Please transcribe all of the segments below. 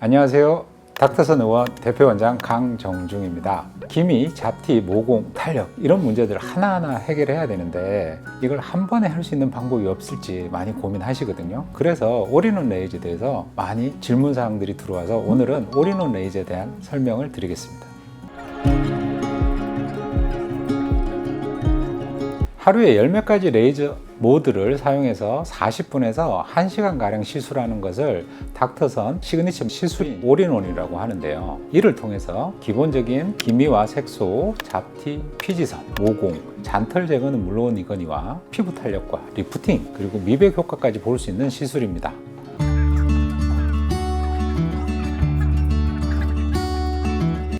안녕하세요. 닥터선 의원 대표원장 강정중입니다. 기미, 잡티, 모공, 탄력 이런 문제들을 하나하나 해결해야 되는데 이걸 한 번에 할 수 있는 방법이 없을지 많이 고민하시거든요. 그래서 올인원 레이저에 대해서 많이 질문사항들이 들어와서 오늘은 올인원 레이저에 대한 설명을 드리겠습니다. 하루에 열 몇 가지 레이저 모드를 사용해서 40분에서 1시간가량 시술하는 것을 닥터선 시그니처 시술인 올인원이라고 하는데요. 이를 통해서 기본적인 기미와 색소, 잡티, 피지선, 모공, 잔털 제거는 물론이거니와 피부 탄력과 리프팅 그리고 미백 효과까지 볼 수 있는 시술입니다.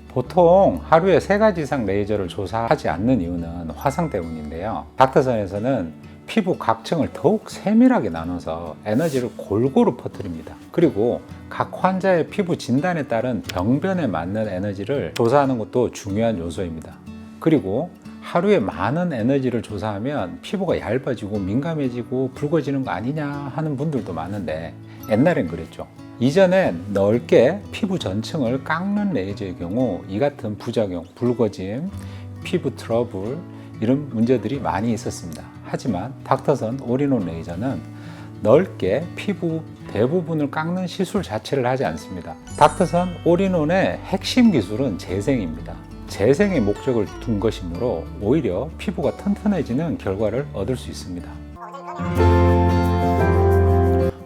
보통 하루에 3가지 이상 레이저를 조사하지 않는 이유는 화상 때문인데요. 닥터선에서는 피부 각층을 더욱 세밀하게 나눠서 에너지를 골고루 퍼뜨립니다. 그리고 각 환자의 피부 진단에 따른 병변에 맞는 에너지를 조사하는 것도 중요한 요소입니다. 그리고 하루에 많은 에너지를 조사하면 피부가 얇아지고 민감해지고 붉어지는 거 아니냐 하는 분들도 많은데 옛날엔 그랬죠. 이전엔 넓게 피부 전층을 깎는 레이저의 경우 이 같은 부작용, 붉어짐, 피부 트러블 이런 문제들이 많이 있었습니다. 하지만 닥터선 올인원 레이저는 넓게 피부 대부분을 깎는 시술 자체를 하지 않습니다. 닥터선 올인원의 핵심 기술은 재생입니다. 재생의 목적을 둔 것이므로 오히려 피부가 튼튼해지는 결과를 얻을 수 있습니다.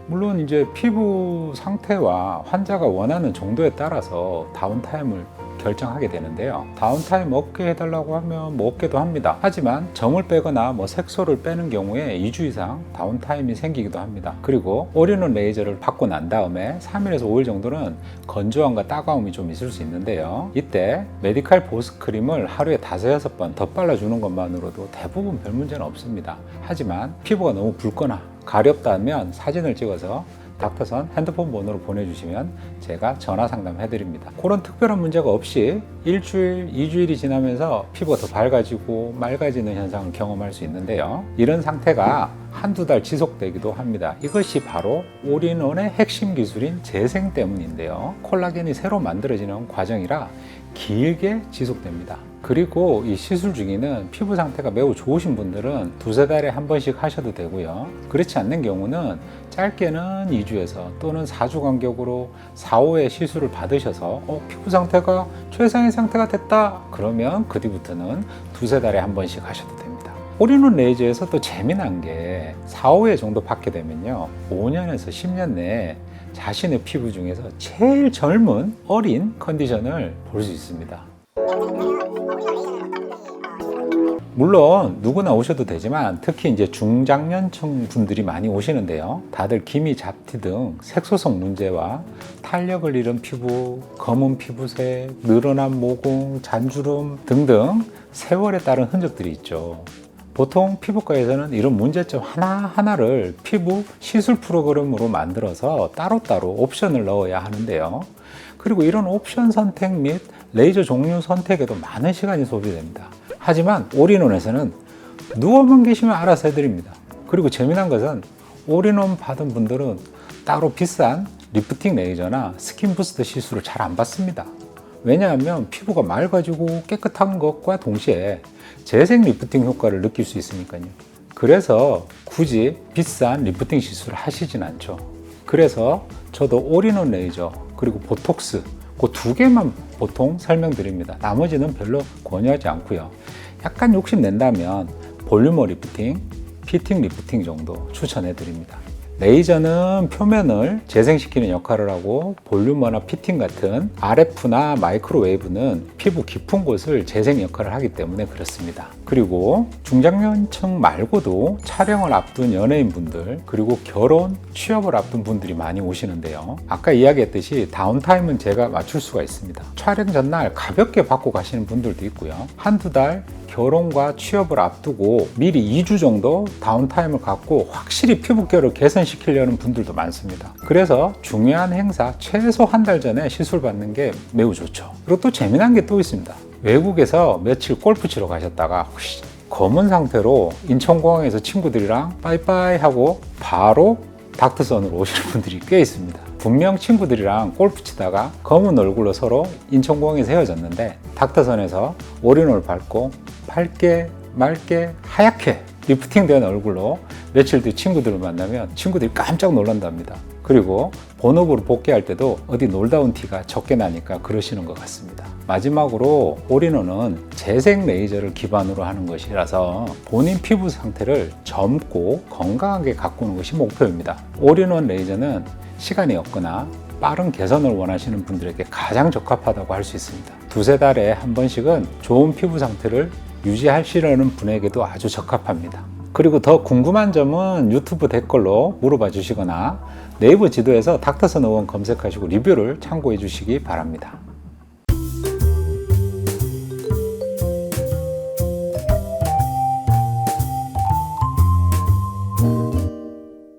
물론 이제 피부 상태와 환자가 원하는 정도에 따라서 다운타임을 결정하게 되는데요. 다운타임 없게 해달라고 하면 없게도 합니다. 하지만 점을 빼거나 색소를 빼는 경우에 2주 이상 다운타임이 생기기도 합니다. 그리고 올인원 레이저를 받고 난 다음에 3일에서 5일 정도는 건조함과 따가움이 좀 있을 수 있는데요. 이때 메디칼 보습 크림을 하루에 5-6번 더 발라주는 것만으로도 대부분 별 문제는 없습니다. 하지만 피부가 너무 붉거나 가렵다면 사진을 찍어서 닥터선 핸드폰 번호로 보내주시면 제가 전화 상담해 드립니다. 그런 특별한 문제가 없이 일주일, 2주일이 지나면서 피부가 더 밝아지고 맑아지는 현상을 경험할 수 있는데요. 이런 상태가 한두 달 지속되기도 합니다. 이것이 바로 올인원의 핵심 기술인 재생 때문인데요. 콜라겐이 새로 만들어지는 과정이라 길게 지속됩니다. 그리고 이 시술 주기는 피부 상태가 매우 좋으신 분들은 2-3달에 한 번씩 하셔도 되고요. 그렇지 않는 경우는 짧게는 2주에서 또는 4주 간격으로 4-5회 시술을 받으셔서 피부 상태가 최상의 상태가 됐다 그러면 그 뒤부터는 2-3달에 한 번씩 하셔도 됩니다. 올인원 레이저에서 또 재미난 게 4-5회 정도 받게 되면요 5년에서 10년 내에 자신의 피부 중에서 제일 젊은 어린 컨디션을 볼 수 있습니다. 물론 누구나 오셔도 되지만 특히 이제 중장년층 분들이 많이 오시는데요. 다들 기미, 잡티 등 색소성 문제와 탄력을 잃은 피부, 검은 피부색, 늘어난 모공, 잔주름 등등 세월에 따른 흔적들이 있죠. 보통 피부과에서는 이런 문제점 하나하나를 피부 시술 프로그램으로 만들어서 따로따로 옵션을 넣어야 하는데요. 그리고 이런 옵션 선택 및 레이저 종류 선택에도 많은 시간이 소비됩니다. 하지만 올인원에서는 누워만 계시면 알아서 해드립니다. 그리고 재미난 것은 올인원 받은 분들은 따로 비싼 리프팅 레이저나 스킨 부스트 시술을 잘 안 받습니다. 왜냐하면 피부가 맑아지고 깨끗한 것과 동시에 재생 리프팅 효과를 느낄 수 있으니까요. 그래서 굳이 비싼 리프팅 시술을 하시진 않죠. 그래서 저도 올인원 레이저 그리고 보톡스 그 2개만 보통 설명드립니다. 나머지는 별로 권유하지 않고요. 약간 욕심낸다면 볼륨어 리프팅, 피팅 리프팅 정도 추천해 드립니다. 레이저는 표면을 재생시키는 역할을 하고 볼륨어나 피팅 같은 RF나 마이크로웨이브는 피부 깊은 곳을 재생 역할을 하기 때문에 그렇습니다. 그리고 중장년층 말고도 촬영을 앞둔 연예인분들 그리고 결혼, 취업을 앞둔 분들이 많이 오시는데요. 아까 이야기했듯이 다운타임은 제가 맞출 수가 있습니다. 촬영 전날 가볍게 받고 가시는 분들도 있고요. 한두 달 결혼과 취업을 앞두고 미리 2주 정도 다운타임을 갖고 확실히 피부결을 개선시키려는 분들도 많습니다. 그래서 중요한 행사 최소 한 달 전에 시술 받는 게 매우 좋죠. 그리고 또 재미난 게 또 있습니다. 외국에서 며칠 골프 치러 가셨다가 검은 상태로 인천공항에서 친구들이랑 빠이빠이 하고 바로 닥터선으로 오시는 분들이 꽤 있습니다. 분명 친구들이랑 골프 치다가 검은 얼굴로 서로 인천공항에서 헤어졌는데 닥터선에서 올인원을 밟고 밝게 맑게 하얗게 리프팅된 얼굴로 며칠 뒤 친구들을 만나면 친구들이 깜짝 놀란답니다. 그리고 본업으로 복귀할 때도 어디 놀다 온 티가 적게 나니까 그러시는 것 같습니다. 마지막으로 올인원은 재생 레이저를 기반으로 하는 것이라서 본인 피부 상태를 젊고 건강하게 가꾸는 것이 목표입니다. 올인원 레이저는 시간이 없거나 빠른 개선을 원하시는 분들에게 가장 적합하다고 할 수 있습니다. 두세 달에 한 번씩은 좋은 피부 상태를 유지하시려는 분에게도 아주 적합합니다. 그리고 더 궁금한 점은 유튜브 댓글로 물어봐 주시거나 네이버 지도에서 닥터선 의원 검색하시고 리뷰를 참고해 주시기 바랍니다.